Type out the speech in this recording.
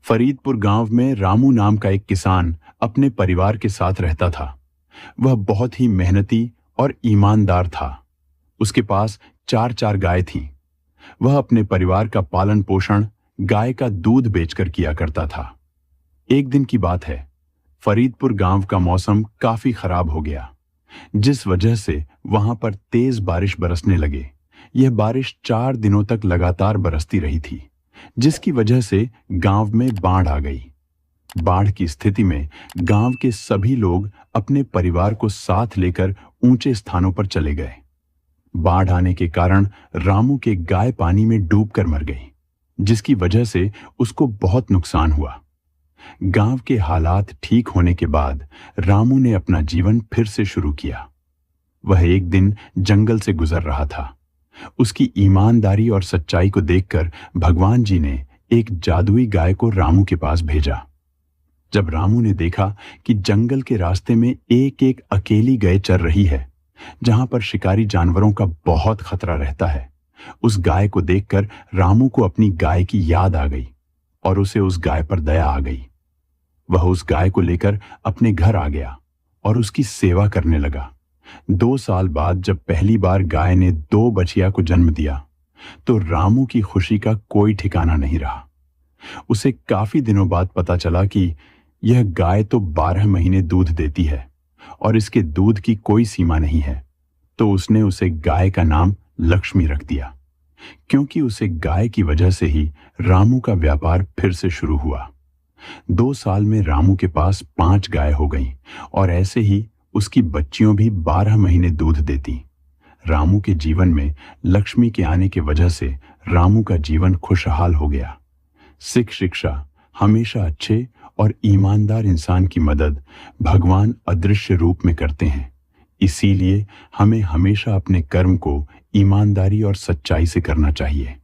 फरीदपुर गांव में रामू नाम का एक किसान अपने परिवार के साथ रहता था। वह बहुत ही मेहनती और ईमानदार था। उसके पास चार चार गाय थीं। वह अपने परिवार का पालन पोषण गाय का दूध बेचकर किया करता था। एक दिन की बात है, फरीदपुर गांव का मौसम काफी खराब हो गया, जिस वजह से वहां पर तेज बारिश बरसने लगे। यह बारिश 4 दिनों तक लगातार बरसती रही थी, जिसकी वजह से गांव में बाढ़ आ गई। बाढ़ की स्थिति में गांव के सभी लोग अपने परिवार को साथ लेकर ऊंचे स्थानों पर चले गए। बाढ़ आने के कारण रामू के गाय पानी में डूबकर मर गई, जिसकी वजह से उसको बहुत नुकसान हुआ। गांव के हालात ठीक होने के बाद रामू ने अपना जीवन फिर से शुरू किया। वह एक दिन जंगल से गुजर रहा था। उसकी ईमानदारी और सच्चाई को देखकर भगवान जी ने एक जादुई गाय को रामू के पास भेजा। जब रामू ने देखा कि जंगल के रास्ते में एक एक अकेली गाय चर रही है, जहां पर शिकारी जानवरों का बहुत खतरा रहता है, उस गाय को देखकर रामू को अपनी गाय की याद आ गई और उसे उस गाय पर दया आ गई। वह उस गाय को लेकर अपने घर आ गया और उसकी सेवा करने लगा। 2 साल बाद जब पहली बार गाय ने 2 बछिया को जन्म दिया, तो रामू की खुशी का कोई ठिकाना नहीं रहा। उसे काफी दिनों बाद पता चला कि यह गाय तो 12 महीने दूध देती है और इसके दूध की कोई सीमा नहीं है। तो उसने उसे गाय का नाम लक्ष्मी रख दिया, क्योंकि उसे गाय की वजह से ही रामू का व्यापार फिर से शुरू हुआ। 2 साल में रामू के पास 5 गाय हो गईं और ऐसे ही उसकी बच्चियों भी 12 महीने दूध देती। रामू के जीवन में लक्ष्मी के आने की वजह से रामू का जीवन खुशहाल हो गया। सिख शिक्षा हमेशा अच्छे और ईमानदार इंसान की मदद भगवान अदृश्य रूप में करते हैं। इसीलिए हमें हमेशा अपने कर्म को ईमानदारी और सच्चाई से करना चाहिए।